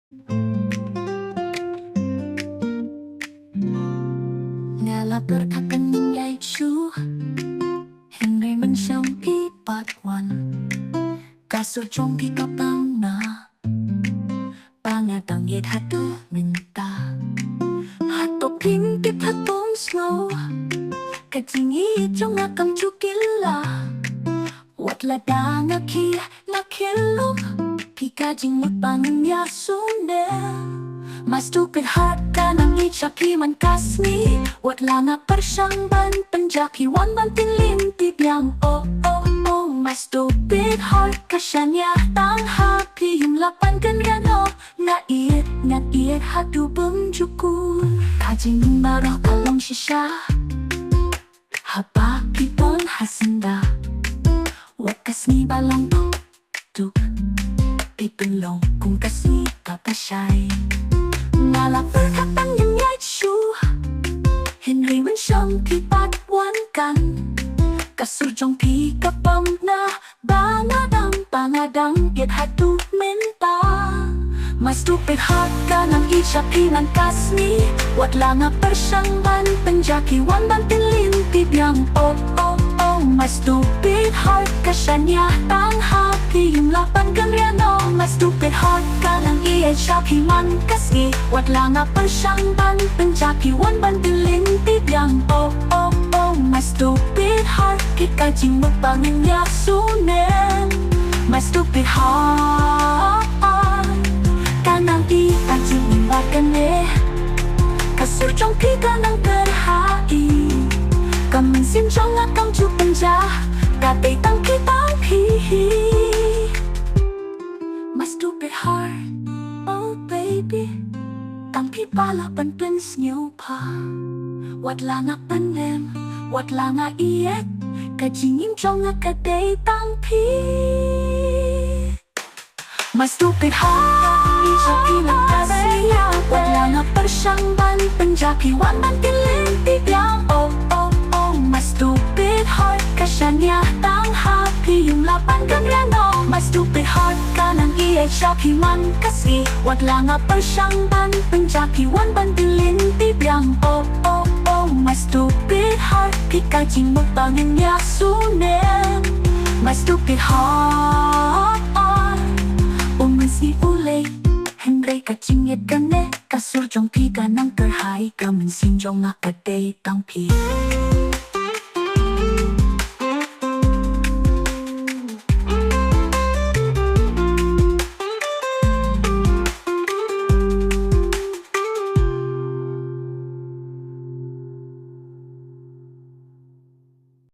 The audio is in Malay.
Nga lapar akan ningyay chu Henry man siyang ipatwan Kaso chong kikapang na Pangatang yet hatu minta Hato pinggit hatong slow Katingi chong akam chukila Wat lada nga ki nakilok Kikajing magpangin ya sunel Mas stupid heart ka nang ichaki man kasni Wat lang nga parsyang ban penjaki wan ban tinlintip yang oh oh oh My stupid heart ka siya niya tang happy Yung lapan kanyano Nga iit hatu bumjukun Kajing marah kalong shisha Haba pipon hasanda Wat kasni balang tuk Pipinlong kung kasni papasyay Ngalapar kapang yang yay chu Henry man siyang kipatwan kan Kasurjong pi kapam na Pangadang it hatu minta My stupid heart ka nang ichapi ng kasni Wat lang nga parsyang ban penjaki wan ban tinlintip yang oh oh oh My stupid heart ka siya niya tang happy Yung lapan ganriano My stupid heart ka nang ichapi man kasni Wat lang nga parsyang ban penjaki wan ban tinlintip yang oh oh oh My stupid heart kikajing magpangin ya sunen My stupid heart Kanang ikajing imbagan Kasurjong pika ng kerhai Kaminsin jong akang chupanja Katay tang kitang pihi My stupid heart, oh baby Tang pipala pan pins niyo pa Wat lang nga panem, wat lang nga iet Kajingin jong akatay tang pihi My stupid heart, ichapi ng kasaya Wala nga parsyang ban penjaki wan ban tinlintip yang oh oh oh My stupid heart kasya niya tang happy Yung lapan ganriano My stupid heart ka nang ichapi man kasi Wala nga parsyang ban penjaki wan ban tinlintip yang oh oh oh My stupid heart kikajing magpangin ya sunen My stupid heart si ulay Henry kachingit ka ne Kasurjong pika ng kerhai Kaminsin jong akatay tang pi